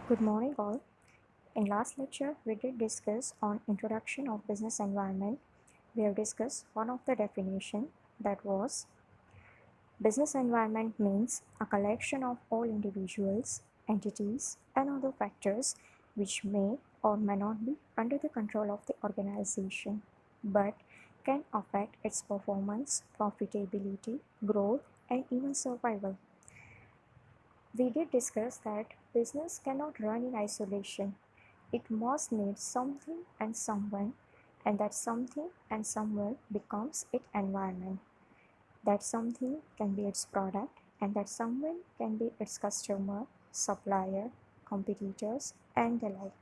Good morning all. In last lecture, we did discuss on introduction of business environment. We have discussed one of the definition that was business environment means a collection of all individuals, entities and other factors which may or may not be under the control of the organization but can affect its performance, profitability, growth and even survival. We did discuss that business cannot run in isolation. It must need something and someone, and that something and someone becomes its environment. That something can be its product, and that someone can be its customer, supplier, competitors, and the like.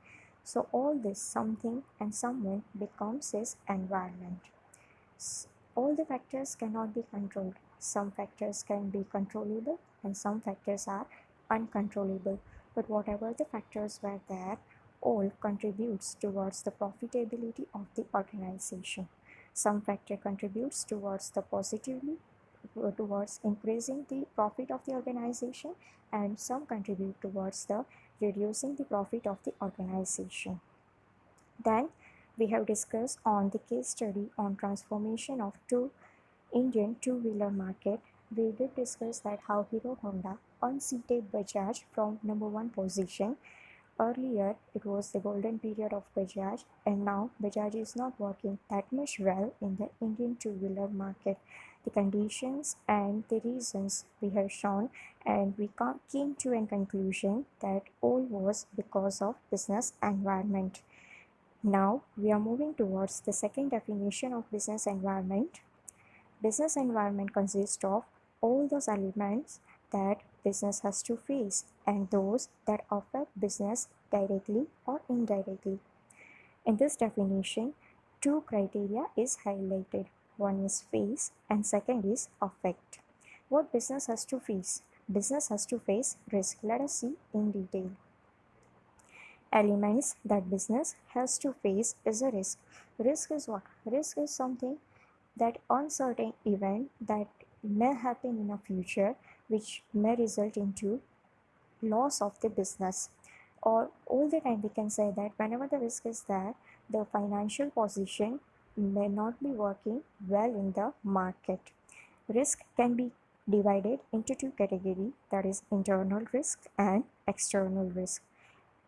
So, all this something and someone becomes its environment. All the factors cannot be controlled. Some factors can be controllable, and some factors are uncontrollable. But whatever the factors were there, all contributes towards the profitability of the organization. Some factor contributes towards the positively towards increasing the profit of the organization, and some contribute towards the reducing the profit of the organization. Then we have discussed on the case study on transformation of two Indian two-wheeler market. We did discuss that how Hero Honda unseated Bajaj from number one position. Earlier, it was the golden period of Bajaj, and now Bajaj is not working that much well in the Indian two-wheeler market. The conditions and the reasons we have shown, and we came to a conclusion that all was because of business environment. Now we are moving towards the second definition of business environment. Business environment consists of all those elements that business has to face and those that affect business directly or indirectly. In this definition, two criteria is highlighted. One is face and second is affect. What business has to face? Business has to face risk. Let us see in detail. Elements that business has to face is a risk. Risk is what? Risk is something, that uncertain event that may happen in a future which may result into loss of the business. Or all the time we can say that whenever the risk is there, the financial position may not be working well in the market. Risk can be divided into two categories, that is internal risk and external risk.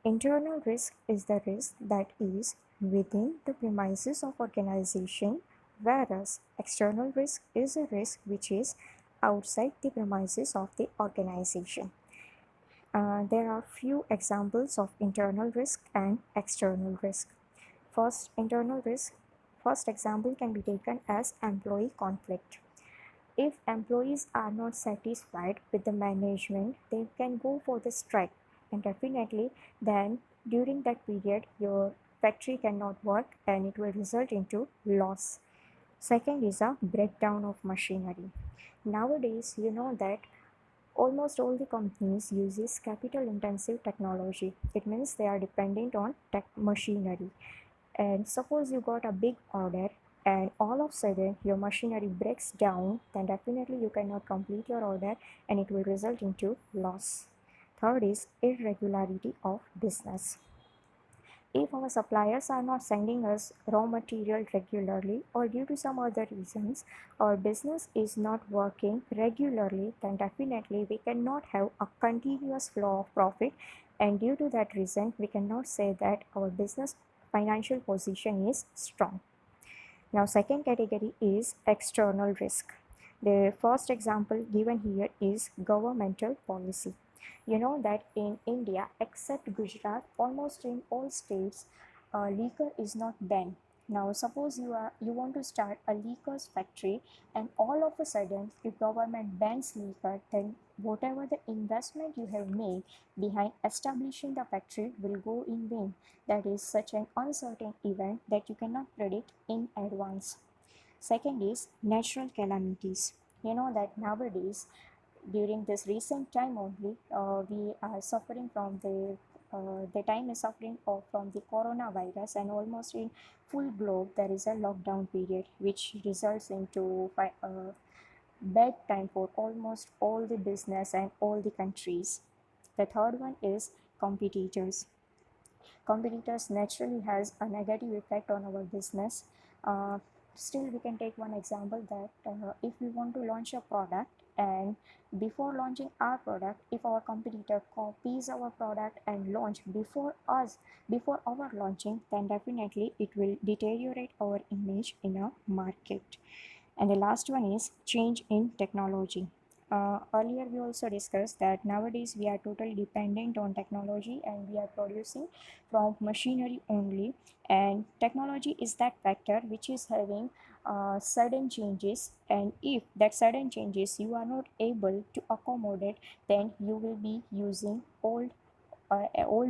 Internal risk is the risk that is within the premises of organization, whereas external risk is a risk which is outside the premises of the organization. There are few examples of internal risk and external risk. First, internal risk. First example can be taken as employee conflict. If employees are not satisfied with the management, they can go for the strike, and definitely then during that period your factory cannot work and it will result into loss. Second is a breakdown of machinery. Nowadays, you know that almost all the companies uses capital intensive technology. It means they are dependent on tech machinery. And suppose you got a big order and all of a sudden your machinery breaks down, then definitely you cannot complete your order and it will result into loss. Third is irregularity of business. If our suppliers are not sending us raw material regularly or due to some other reasons, our business is not working regularly, then definitely we cannot have a continuous flow of profit, and due to that reason we cannot say that our business financial position is strong. Now second category is external risk. The first example given here is governmental policy. You know that in India, except Gujarat, almost in all states, liquor is not banned. Now, suppose you want to start a liquor's factory, and all of a sudden, if government bans liquor, then whatever the investment you have made behind establishing the factory will go in vain. That is such an uncertain event that you cannot predict in advance. Second is natural calamities. You know that nowadays, during this recent time only, we are suffering from the time is suffering from the coronavirus, and almost in full globe there is a lockdown period which results into bad time for almost all the business and all the countries. The third one is competitors. Competitors naturally has a negative effect on our business. uh, Still, we can take one example that if we want to launch a product, and before launching our product, if our competitor copies our product and launch before us, before our launching, then definitely it will deteriorate our image in a market. And the last one is change in technology. Earlier, we also discussed that nowadays we are totally dependent on technology and we are producing from machinery only. And technology is that factor which is having sudden changes. And if that sudden changes you are not able to accommodate, then you will be using old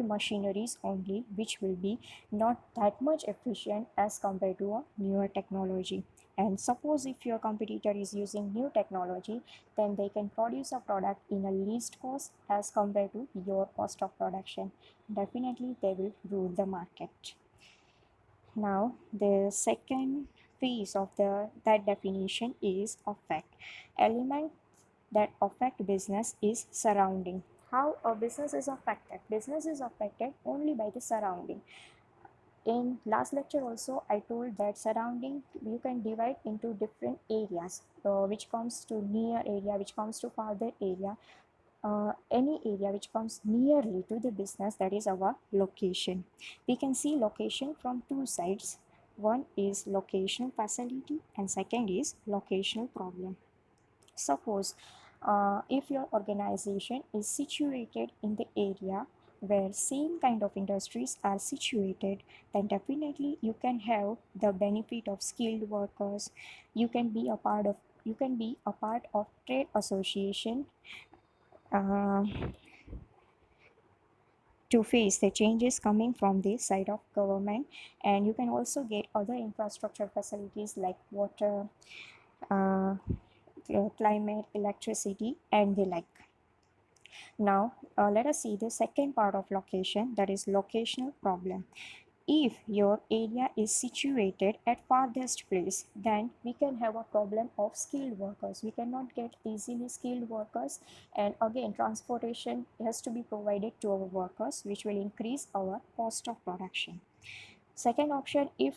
machineries only, which will be not that much efficient as compared to a newer technology. And suppose if your competitor is using new technology, then they can produce a product in a least cost as compared to your cost of production. Definitely they will rule the market. Now the second phase of the that definition is affect. Element that affect business is surrounding. How a business is affected? Business is affected only by the surrounding. In last lecture also I told that surrounding you can divide into different areas, which comes to near area, which comes to farther area. Any area which comes nearly to the business, that is our location. We can see location from two sides. One is locational facility and second is locational problem. Suppose if your organization is situated in the area where same kind of industries are situated, then definitely you can have the benefit of skilled workers. You can be a part of trade association uh, to face the changes coming from the side of government. And you can also get other infrastructure facilities like water, uh, climate, electricity, and the like. Now, let us see the second part of location, that is locational problem. If your area is situated at farthest place, then we can have a problem of skilled workers. We cannot get easily skilled workers, and again transportation has to be provided to our workers, which will increase our cost of production. Second option, if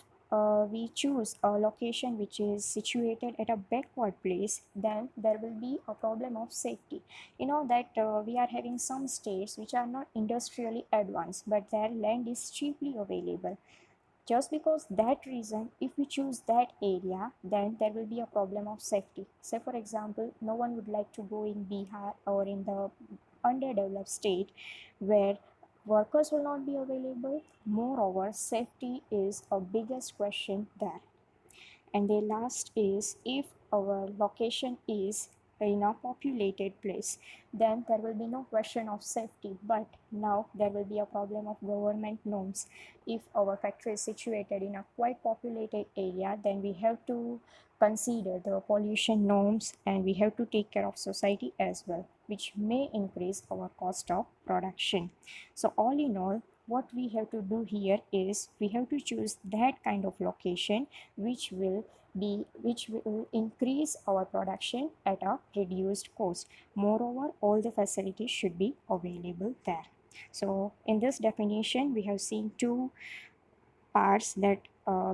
we choose a location which is situated at a backward place, then there will be a problem of safety. You know that we are having some states which are not industrially advanced, but their land is cheaply available. Just because that reason, if we choose that area, then there will be a problem of safety. Say for example, no one would like to go in Bihar or in the underdeveloped state where workers will not be available. Moreover, safety is a biggest question there. And the last is, if our location is in a populated place, then there will be no question of safety, but now there will be a problem of government norms. If our factory is situated in a quite populated area, then we have to consider the pollution norms and we have to take care of society as well, which may increase our cost of production. So all in all, what we have to do here is we have to choose that kind of location which will increase our production at a reduced cost. Moreover, all the facilities should be available there. So in this definition we have seen two parts that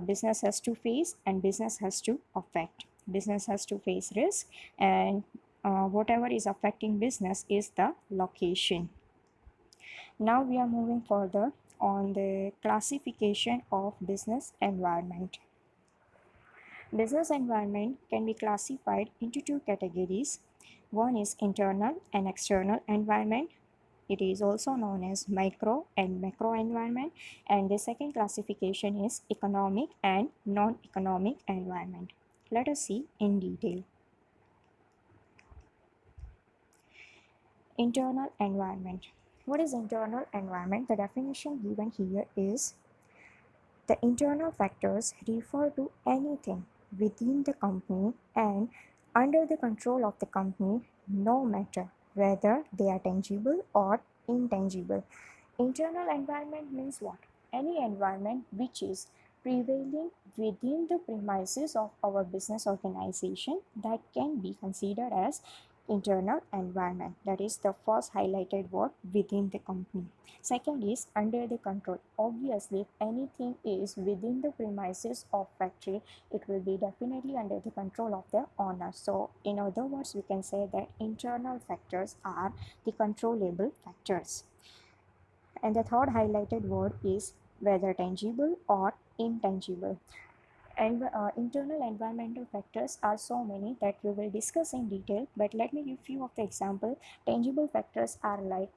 business has to face and business has to affect. Business has to face risk, and whatever is affecting business is the location. Now we are moving further on the classification of business environment. Business environment can be classified into two categories. One is internal and external environment. It is also known as micro and macro environment. And the second classification is economic and non-economic environment. Let us see in detail. Internal environment. What is internal environment? The definition given here is the internal factors refer to anything within the company and under the control of the company, no matter whether they are tangible or intangible. Internal environment means what? Any environment which is prevailing within the premises of our business organization, that can be considered as internal environment. That is the first highlighted word within the company. Second is under the control. Obviously, if anything is within the premises of factory, it will be definitely under the control of the owner. So in other words, we can say that internal factors are the controllable factors. And the third highlighted word is whether tangible or intangible. And internal environmental factors are so many that we will discuss in detail, but let me give few of the example. Tangible factors are like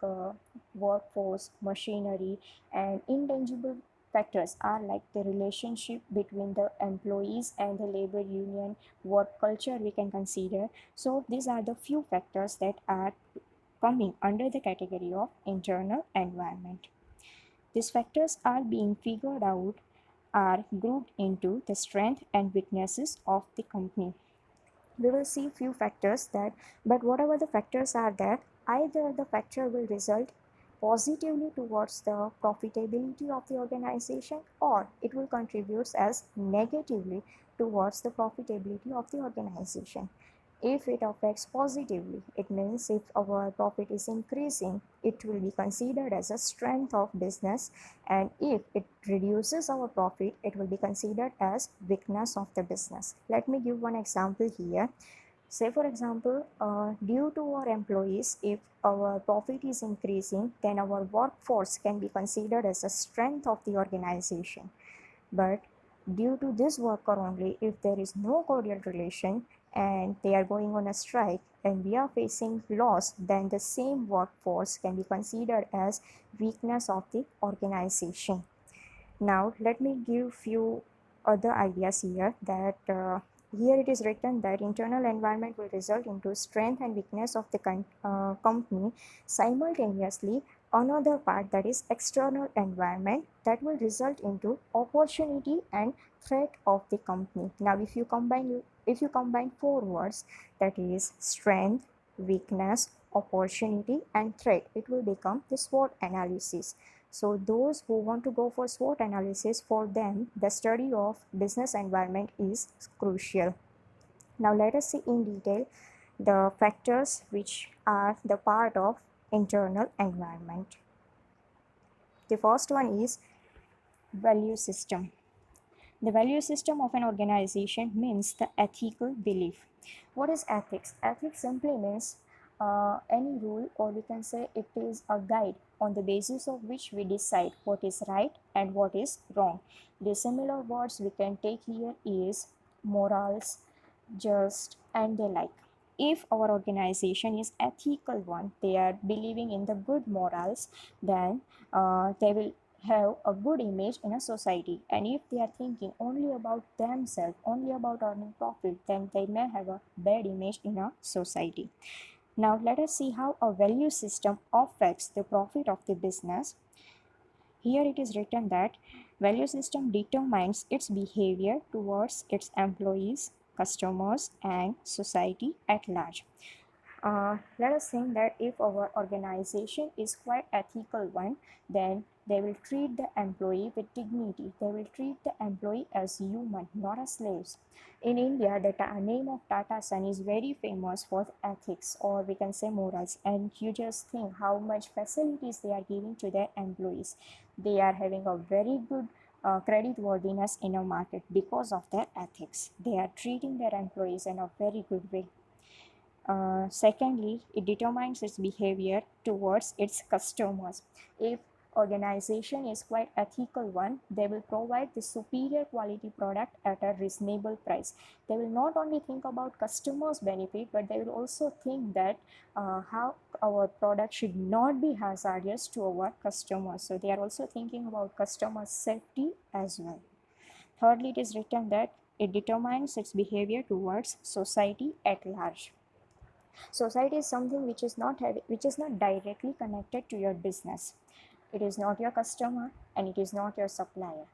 workforce, machinery, and intangible factors are like the relationship between the employees and the labor union, work culture we can consider. So these are the few factors that are coming under the category of internal environment. These factors are being figured out, are grouped into the strength and weaknesses of the company. We will see few factors that, but whatever the factors are there, either the factor will result positively towards the profitability of the organization, or it will contribute as negatively towards the profitability of the organization. If it affects positively, it means if our profit is increasing, it will be considered as a strength of business, and if it reduces our profit, it will be considered as weakness of the business. Let me give one example here. Say for example, due to our employees, if our profit is increasing, then our workforce can be considered as a strength of the organization. But due to this worker only, if there is no cordial relation and they are going on a strike and we are facing loss, then the same workforce can be considered as weakness of the organization. Now let me give few other ideas here, that here it is written that internal environment will result into strength and weakness of the company. Simultaneously, another part, that is external environment, that will result into opportunity and threat of the company. Now if you combine four words, that is strength, weakness, opportunity and threat, it will become the SWOT analysis. So those who want to go for SWOT analysis, for them the study of business environment is crucial. Now let us see in detail the factors which are the part of internal environment. The first one is value system. The value system of an organization means the ethical belief. What is ethics? Ethics simply means any rule, or we can say it is a guide on the basis of which we decide what is right and what is wrong. The similar words we can take here is morals, just, and the like. If our organization is ethical one, they are believing in the good morals, then they will have a good image in a society. And if they are thinking only about themselves, only about earning profit, then they may have a bad image in a society. Now let us see how a value system affects the profit of the business. Here it is written that value system determines its behavior towards its employees, customers, and society at large. Let us think that if our organization is quite ethical one, then they will treat the employee with dignity. They will treat the employee as human, not as slaves. In India, the name of Tata Son is very famous for ethics, or we can say morals. And you just think how much facilities they are giving to their employees. They are having a very good credit worthiness in a market because of their ethics. They are treating their employees in a very good way. Secondly, it determines its behavior towards its customers. If organization is quite ethical one, they will provide the superior quality product at a reasonable price. They will not only think about customers benefit, but they will also think that how our product should not be hazardous to our customers. So they are also thinking about customer safety as well. Thirdly, it is written that it determines its behavior towards society at large. Society is something which is not directly connected to your business. It is not your customer and it is not your supplier.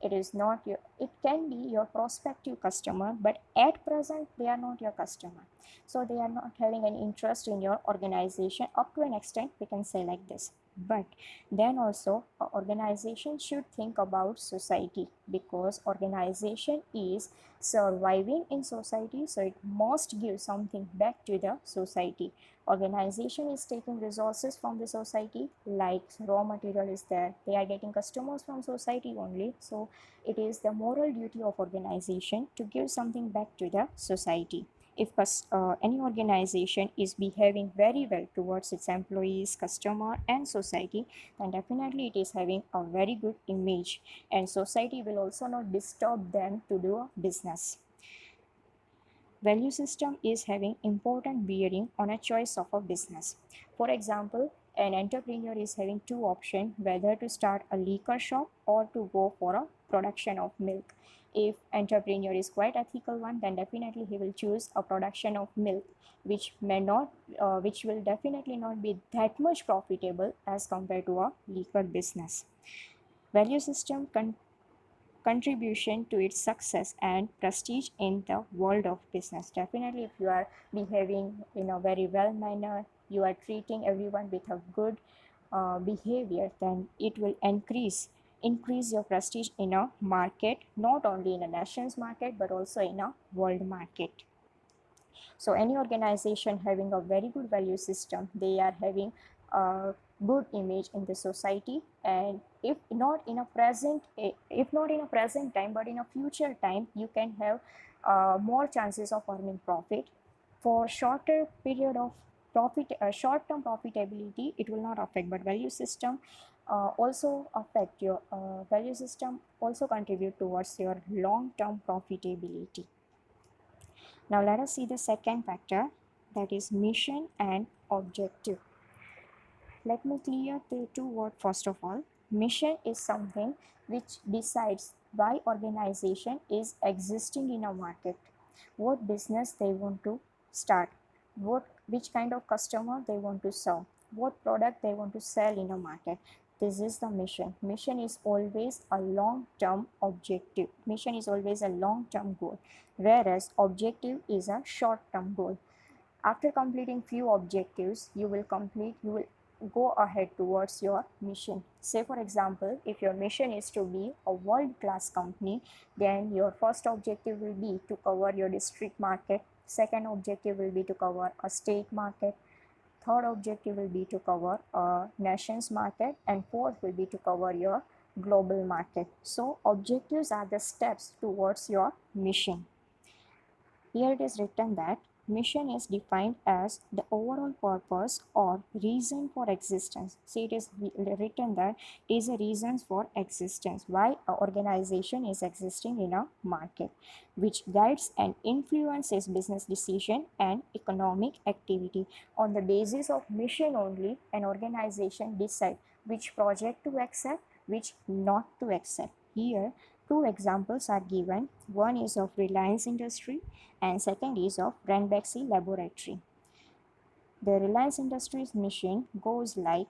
It can be your prospective customer, but at present they are not your customer. So they are not having an interest in your organization up to an extent, we can say like this. But then also organization should think about society, because organization is surviving in society, so it must give something back to the society. Organization is taking resources from the society, like raw material is there, they are getting customers from society only, so it is the moral duty of organization to give something back to the society. If any organization is behaving very well towards its employees, customer and society, then definitely it is having a very good image, and society will also not disturb them to do a business. Value system is having important bearing on a choice of a business. For example, an entrepreneur is having two options, whether to start a liquor shop or to go for a production of milk. If entrepreneur is quite ethical one, then definitely he will choose a production of milk, which will definitely not be that much profitable as compared to a liquor business. Value system contribution to its success and prestige in the world of business. Definitely, if you are behaving in a very well manner, you are treating everyone with a good behavior, then it will increase your prestige in a market, not only in a nation's market but also in a world market. So any organization having a very good value system, they are having a good image in the society, and if not in a present time but in a future time, you can have more chances of earning profit. For shorter period of short-term profitability, it will not affect, but value system also affect your value system also contribute towards your long-term profitability. Now let us see the second factor, that is mission and objective. Let me clear the two words first of all. Mission is something which decides why organization is existing in a market, what business they want to start, which kind of customer they want to serve, what product they want to sell in a market. This is the mission. Mission is always a long-term objective. Mission is always a long-term goal, whereas objective is a short-term goal. After completing few objectives, you will go ahead towards your mission. Say for example, if your mission is to be a world-class company, then your first objective will be to cover your district market, second objective will be to cover a state market, third objective will be to cover a nation's market, and fourth will be to cover your global market. So objectives are the steps towards your mission. Here it is written that mission is defined as the overall purpose or reason for existence. See, it is written that it is a reason for existence, why an organization is existing in a market, which guides and influences business decision and economic activity. On the basis of mission only, an organization decides which project to accept, which not to accept. Here, two examples are given. One is of Reliance Industry and second is of Ranbaxy Laboratory. The Reliance Industries mission goes like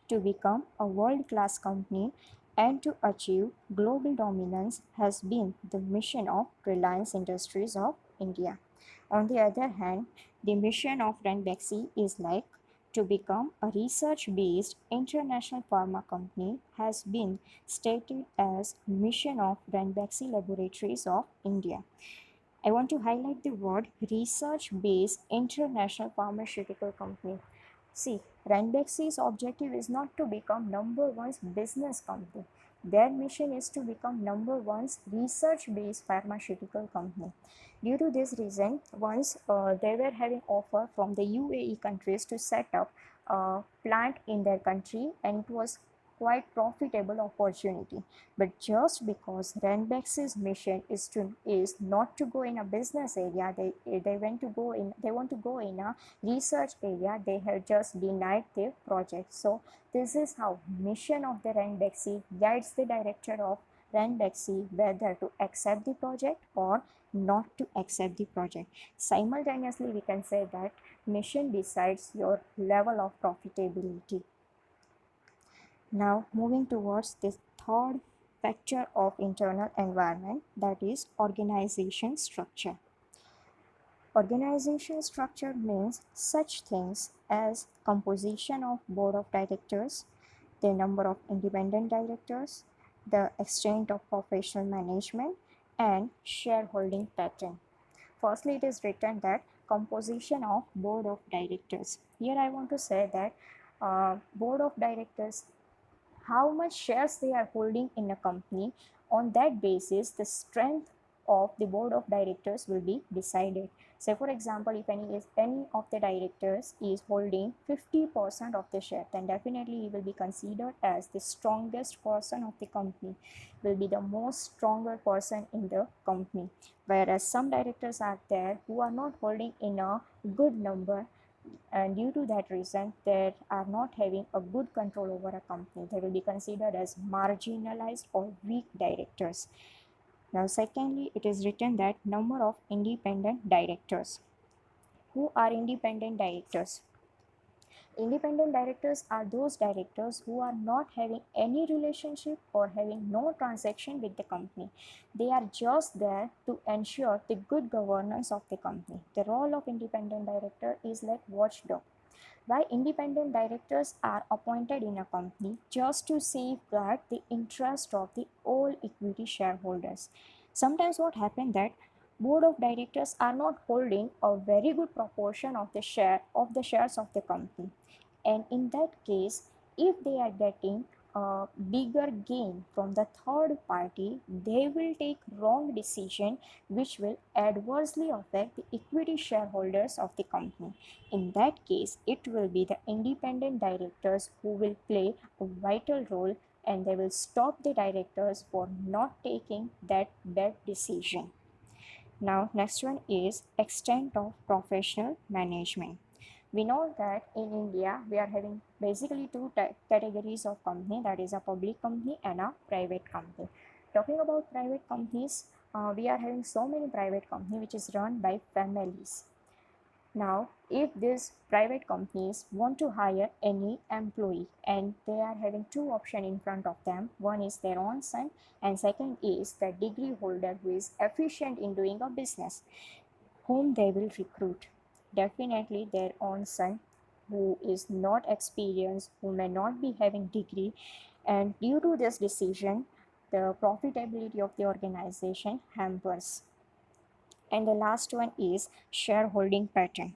to become a world-class company and to achieve global dominance has been the mission of Reliance Industries of India. On the other hand, the mission of Ranbaxy is like to become a research-based international pharma company has been stated as mission of Ranbaxy Laboratories of India. I want to highlight the word research-based international pharmaceutical company. See, Ranbaxy's objective is not to become number one's business company. Their mission is to become number one's research-based pharmaceutical company. Due to this reason, once they were having offer from the UAE countries to set up a plant in their country, and it was quite profitable opportunity. But just because Ranbaxy's mission is not to go in a business area, they want to go in a research area, they have just denied their project. So this is how mission of the Ranbaxy guides the director of Ranbaxy whether to accept the project or not to accept the project. Simultaneously, we can say that mission decides your level of profitability. Now moving towards the third factor of internal environment, that is organization structure. Organization structure means such things as composition of board of directors, the number of independent directors, the extent of professional management, and shareholding pattern. Firstly, it is written that composition of board of directors. Here I want to say that board of directors, how much shares they are holding in a company. On that basis, the strength of the board of directors will be decided. Say for example, if any of the directors is holding 50% of the share, then definitely he will be considered as the strongest person of the company, will be the most stronger person in the company. Whereas some directors are there who are not holding in a good number, and due to that reason they are not having a good control over a company, they will be considered as marginalized or weak directors. Now secondly, it is written that number of independent directors. Who are independent directors? Independent directors are those directors who are not having any relationship or having no transaction with the company. They are just there to ensure the good governance of the company. The role of independent director is like watchdog. Why independent directors are appointed in a company? Just to safeguard the interest of the all equity shareholders. Sometimes what happens that board of directors are not holding a very good proportion of the shares of the company, and in that case, if they are getting a bigger gain from the third party, they will take wrong decision which will adversely affect the equity shareholders of the company. In that case, it will be the independent directors who will play a vital role, and they will stop the directors for not taking that bad decision. Now, next one is extent of professional management. We know that in India we are having basically two categories of company, that is a public company and a private company. Talking about private companies, we are having so many private companies which is run by families. Now, if these private companies want to hire any employee, and they are having two options in front of them, one is their own son and second is the degree holder who is efficient in doing a business, whom they will recruit. Definitely their own son, who is not experienced, who may not be having degree, and due to this decision, the profitability of the organization hampers. And the last one is shareholding pattern.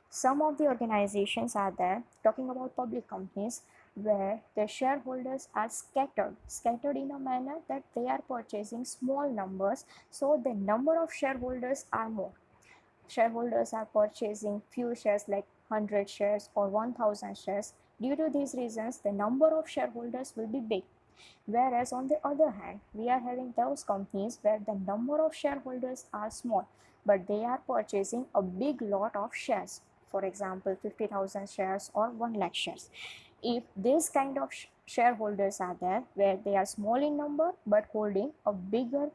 Some of the organizations are there, talking about public companies, where the shareholders are scattered in a manner that they are purchasing small numbers, so the number of shareholders are more. Shareholders are purchasing few shares like 100 shares or 1000 shares. Due to these reasons, the number of shareholders will be big. Whereas on the other hand, we are having those companies where the number of shareholders are small, but they are purchasing a big lot of shares. For example, 50,000 shares or 1 lakh shares. If this kind of shareholders are there where they are small in number but holding a bigger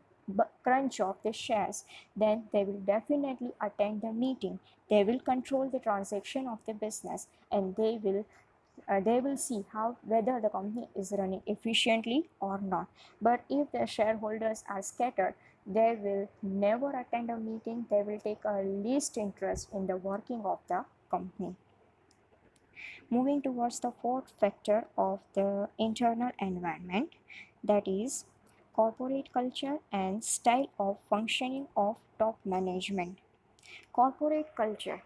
crunch of the shares, then they will definitely attend the meeting. They will control the transaction of the business, and they will see how whether the company is running efficiently or not. But if the shareholders are scattered, they will never attend a meeting. They will take a least interest in the working of the company. Moving towards the fourth factor of the internal environment, that is corporate culture and style of functioning of top management. Corporate culture,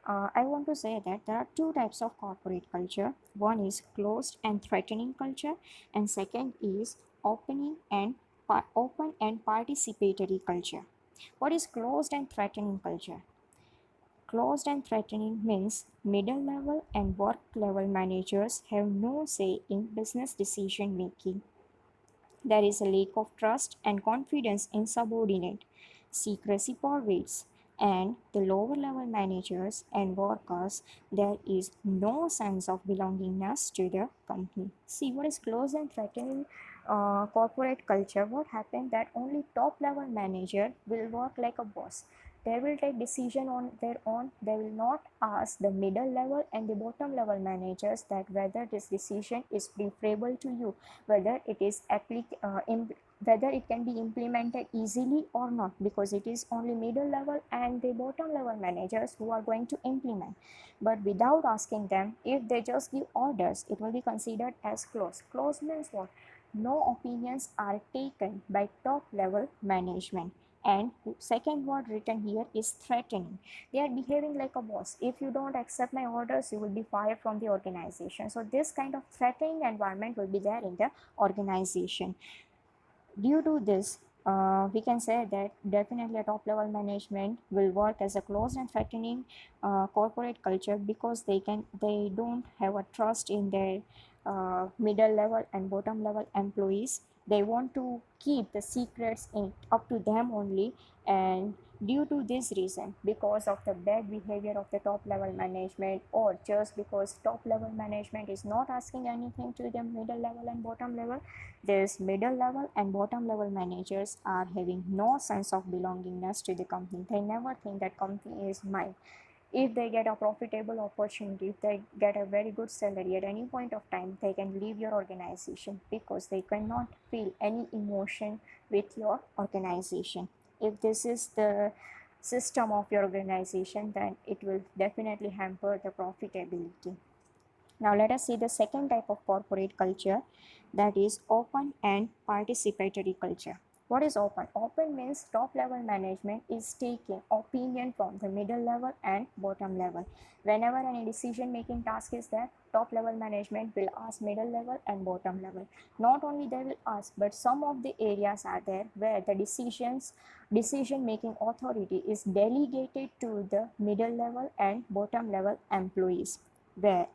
I want to say that there are two types of corporate culture. One is closed and threatening culture, and second is open and participatory culture. What is closed and threatening culture? Closed and threatening means middle level and work level managers have no say in business decision making. There is a lack of trust and confidence in subordinate. Secrecy pervades, and the lower level managers and workers, there is no sense of belongingness to the company. See, what is close and threatening corporate culture? What happened that only top level manager will work like a boss. they will take decision on their own. They will not ask the middle level and the bottom level managers that whether this decision is preferable to you, whether it is whether it can be implemented easily or not, because it is only middle level and the bottom level managers who are going to implement. But without asking them, if they just give orders, it will be considered as close. Close means what? No opinions are taken by top level management. And second word written here is threatening. They are behaving like a boss. If you don't accept my orders, you will be fired from the organization. So this kind of threatening environment will be there in the organization. Due to this, we can say that definitely a top level management will work as a closed and threatening corporate culture, because they don't have a trust in their middle level and bottom level employees. They want to keep the secrets up to them only. And due to this reason, because of the bad behavior of the top level management, or just because top level management is not asking anything to the middle level and bottom level, these middle level and bottom level managers are having no sense of belongingness to the company. They never think that company is mine. If they get a profitable opportunity, if they get a very good salary at any point of time, they can leave your organization, because they cannot feel any emotion with your organization. If this is the system of your organization, then it will definitely hamper the profitability. Now let us see the second type of corporate culture, that is open and participatory culture. What is open? Open means top level management is taking opinion from the middle level and bottom level. Whenever any decision making task is there, top level management will ask middle level and bottom level. Not only they will ask, but some of the areas are there where the decision making authority is delegated to the middle level and bottom level employees, where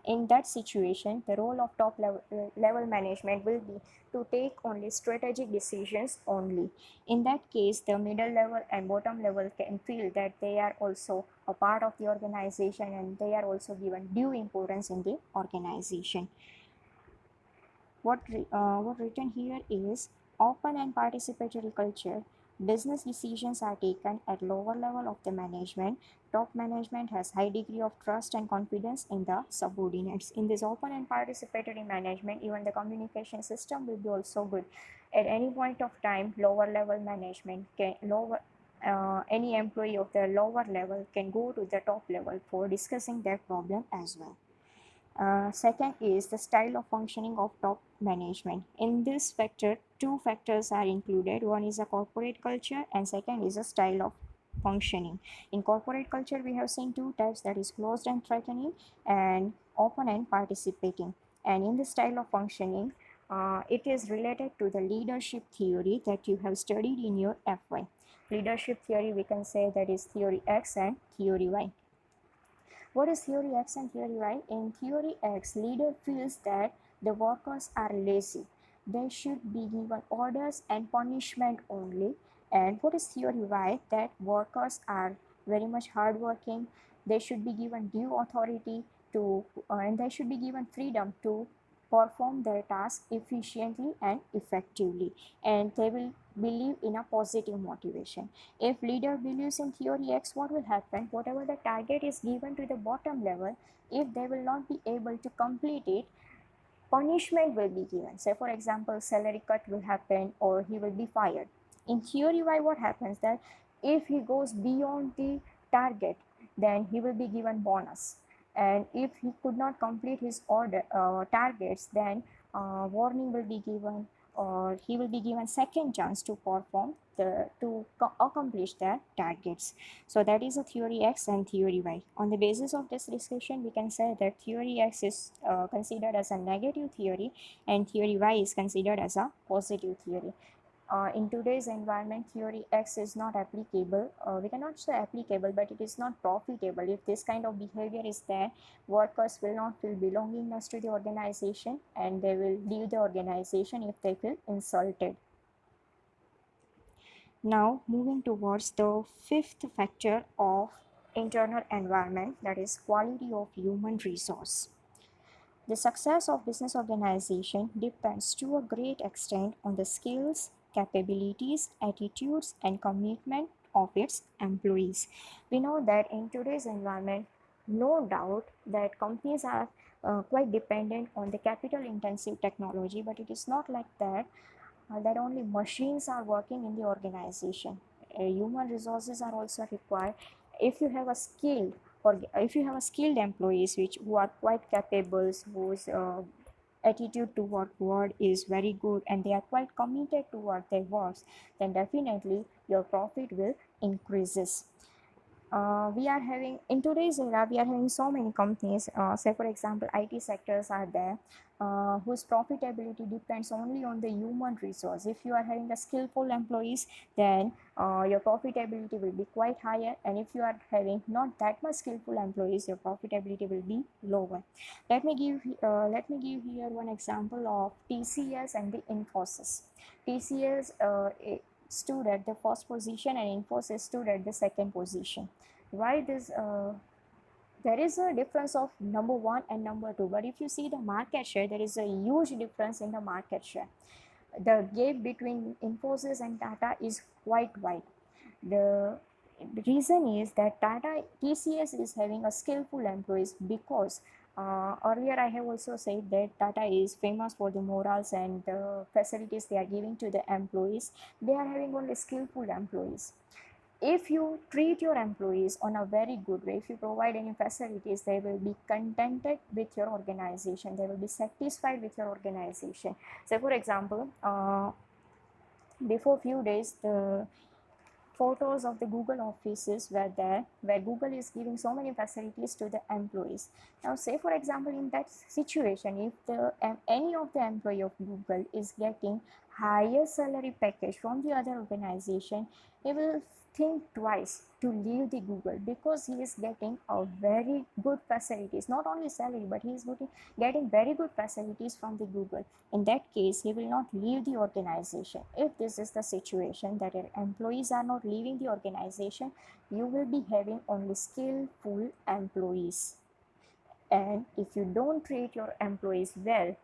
in that situation the role of top level management will be to take only strategic decisions only. In that case, the middle level and bottom level can feel that they are also a part of the organization, and they are also given due importance in the organization. What written here is open and participatory culture. Business decisions are taken at lower level of the management. Top management has high degree of trust and confidence in the subordinates. In this open and participatory management, even the communication system will be also good. At any point of time, lower level management can lower any employee of the lower level can go to the top level for discussing their problem as well. Second is the style of functioning of top management. In this factor, two factors are included. One is a corporate culture, and second is a style of functioning. In corporate culture, we have seen two types, that is closed and threatening, and open and participating. And in the style of functioning, it is related to the leadership theory that you have studied in your FY. Leadership theory, we can say that is theory X and theory Y. What is theory X and theory Y? In theory X, leader feels that the workers are lazy. They should be given orders and punishment only. And what is theory Y? That workers are very much hardworking. They should be given due authority to, and they should be given freedom to perform their task efficiently and effectively. And they will believe in a positive motivation. If leader believes in theory X, what will happen? Whatever the target is given to the bottom level, if they will not be able to complete it, punishment will be given. Say for example, salary cut will happen, or he will be fired. In theory Y, what happens that if he goes beyond the target, then he will be given bonus. And if he could not complete his targets, then warning will be given, or he will be given second chance to perform accomplish their targets. So that is a theory X and theory Y. On the basis of this discussion, we can say that theory X is considered as a negative theory, and theory Y is considered as a positive theory. In today's environment, theory X is not applicable. We cannot say applicable, but it is not profitable. If this kind of behavior is there, workers will not feel belongingness to the organization, and they will leave the organization if they feel insulted. Now, moving towards the fifth factor of internal environment, that is quality of human resource. The success of business organization depends to a great extent on the skills, capabilities, attitudes, and commitment of its employees. We know that in today's environment, no doubt that companies are quite dependent on the capital intensive technology, but it is not like that, that only machines are working in the organization. Human resources are also required. If you have a skilled, or if you have a skilled employees which who are quite capable, whose attitude toward work is very good, and they are quite committed toward their works, then definitely your profit will increases. We are having in today's era, we are having so many companies, say for example IT sectors are there, whose profitability depends only on the human resource. If you are having the skillful employees, then your profitability will be quite higher, and if you are having not that much skillful employees, your profitability will be lower. Let me give here one example of TCS and the Infosys. TCS stood at the first position and Infosys stood at the second position. Why this? There is a difference of number one and number two, but if you see the market share, there is a huge difference in the market share. The gap between Infosys and Tata is quite wide. The reason is that Tata TCS is having a skillful employees, because earlier I have also said that Tata is famous for the morals and the facilities they are giving to the employees. They are having only skillful employees. If you treat your employees on a very good way, if you provide any facilities, they will be contented with your organization, they will be satisfied with your organization. So for example, before few days, the photos of the Google offices were there, where Google is giving so many facilities to the employees. Now, say for example, in that situation, if any of the employee of Google is getting higher salary package from the other organization, he will think twice to leave the Google, because he is getting a very good facilities, not only salary, but he is getting very good facilities from the Google. In that case, he will not leave the organization. If this is the situation that your employees are not leaving the organization, you will be having only skillful employees. And if you don't treat your employees well,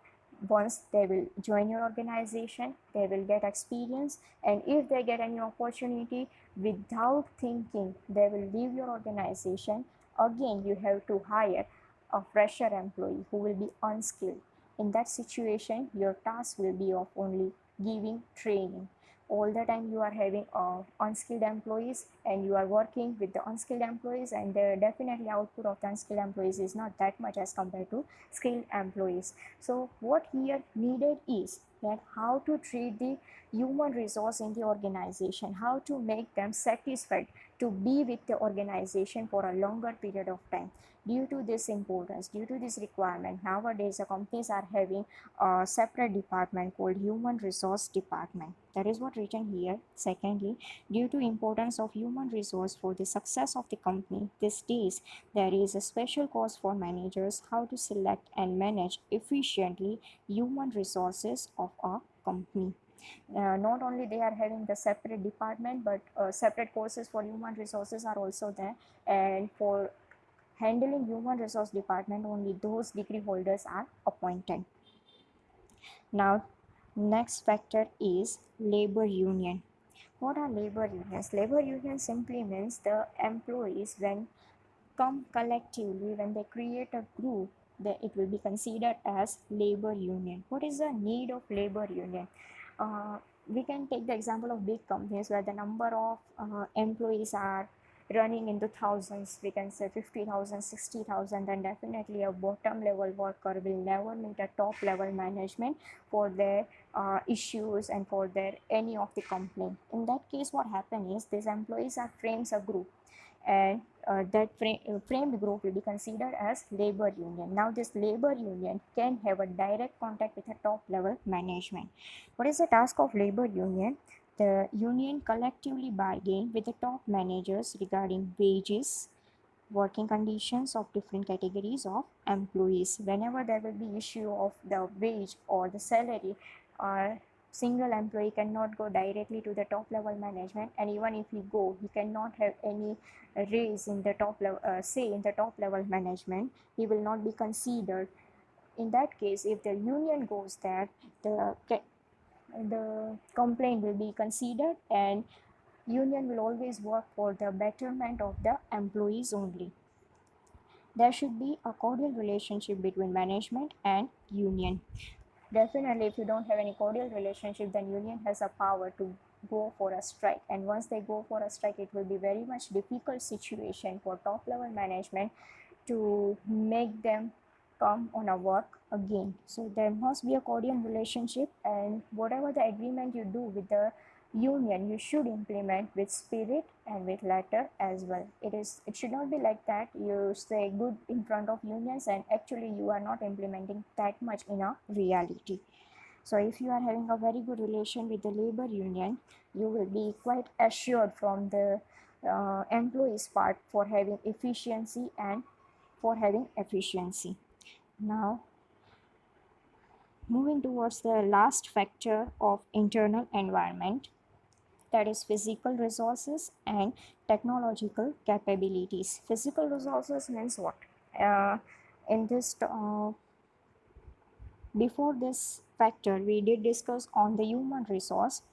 once they will join your organization, they will get experience, and if they get any opportunity, without thinking, they will leave your organization. Again, you have to hire a fresher employee who will be unskilled. In that situation, your task will be of only giving training. All the time you are having unskilled employees, and you are working with the unskilled employees, and the definitely output of the unskilled employees is not that much as compared to skilled employees. So what here needed is that how to treat the human resource in the organization, how to make them satisfied to be with the organization for a longer period of time. Due to this importance, due to this requirement, nowadays the companies are having a separate department called human resource department. That is what written here. Secondly, due to importance of human resource for the success of the company these days, there is a special course for managers how to select and manage efficiently human resources of a company. Not only they are having the separate department, but separate courses for human resources are also there, and for handling human resource department, only those degree holders are appointed. Now, next factor is labor union. What are labor unions? Labor union simply means the employees, when come collectively, when they create a group, it will be considered as labor union. What is the need of labor union? We can take the example of big companies where the number of employees are running into thousands. We can say 50,000, 60,000. Then definitely a bottom level worker will never meet a top level management for their issues and for their any of the company. In that case, what happens is these employees are frames a group, and that framed group will be considered as labor union. Now this labor union can have a direct contact with a top level management. What is the task of labor union? The union collectively bargain with the top managers regarding wages, working conditions of different categories of employees. Whenever there will be issue of the wage or the salary, single employee cannot go directly to the top level management, and even if he go, he cannot have any raise in the top level, say in the top level management. He will not be considered. In that case, if the union goes there, the complaint will be considered, and union will always work for the betterment of the employees only. There should be a cordial relationship between management and union. Definitely, if you don't have any cordial relationship, then union has a power to go for a strike. And once they go for a strike, it will be very much difficult situation for top level management to make them come on a work again. So there must be a cordial relationship, and whatever the agreement you do with the union, you should implement with spirit and with letter as well. It should not be like that you say good in front of unions and actually you are not implementing that much in a reality. So if you are having a very good relation with the labor union, you will be quite assured from the employees part for having efficiency and for having efficiency. Now, moving towards the last factor of internal environment, that is physical resources and technological capabilities. Physical resources means what? Uh, in this Before this factor, we did discuss on the human resource,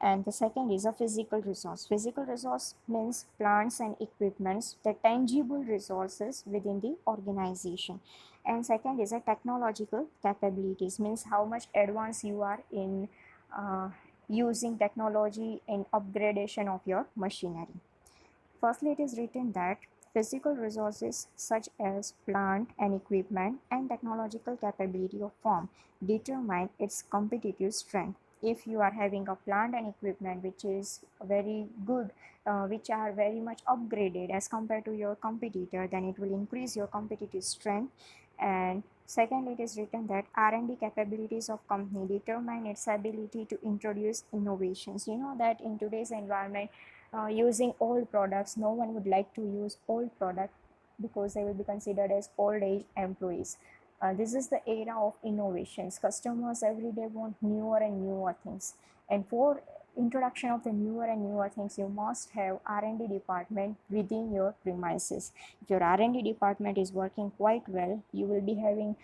and the second is a physical resource. Physical resource means plants and equipments, the tangible resources within the organization. And second is a technological capabilities, means how much advanced you are in using technology in upgradation of your machinery. Firstly, it is written that physical resources such as plant and equipment and technological capability of firm determine its competitive strength. If you are having a plant and equipment which is very good, which are very much upgraded as compared to your competitor, then it will increase your competitive strength. And second, it is written that R&D capabilities of company determine its ability to introduce innovations. You know that in today's environment, using old products, no one would like to use old product because they will be considered as old age employees. This is the era of innovations. Customers every day want newer and newer things, and for introduction of the newer and newer things, you must have R&D department within your premises. If your R&D department is working quite well, you will be having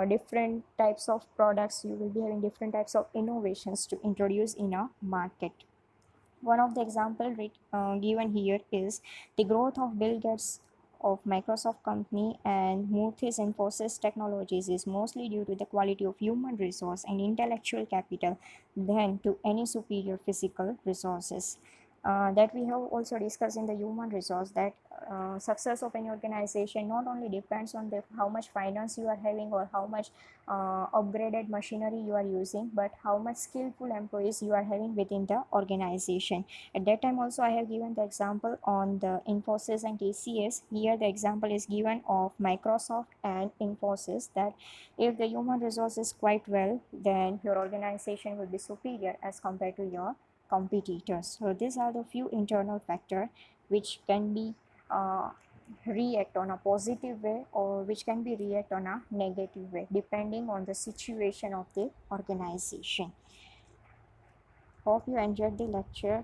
different types of products, you will be having different types of innovations to introduce in a market. One of the example given here is the growth of Bill Gates of Microsoft company and Murthy's Infosys Technologies is mostly due to the quality of human resource and intellectual capital than to any superior physical resources. That we have also discussed in the human resource, that success of any organization not only depends on the how much finance you are having or how much upgraded machinery you are using, but how much skillful employees you are having within the organization. At that time also I have given the example on the Infosys and TCS. Here the example is given of Microsoft and Infosys, that if the human resource is quite well, then your organization will be superior as compared to your competitors. So these are the few internal factors which can be uh, react on a positive way or which can be react on a negative way depending on the situation of the organization. Hope you enjoyed the lecture.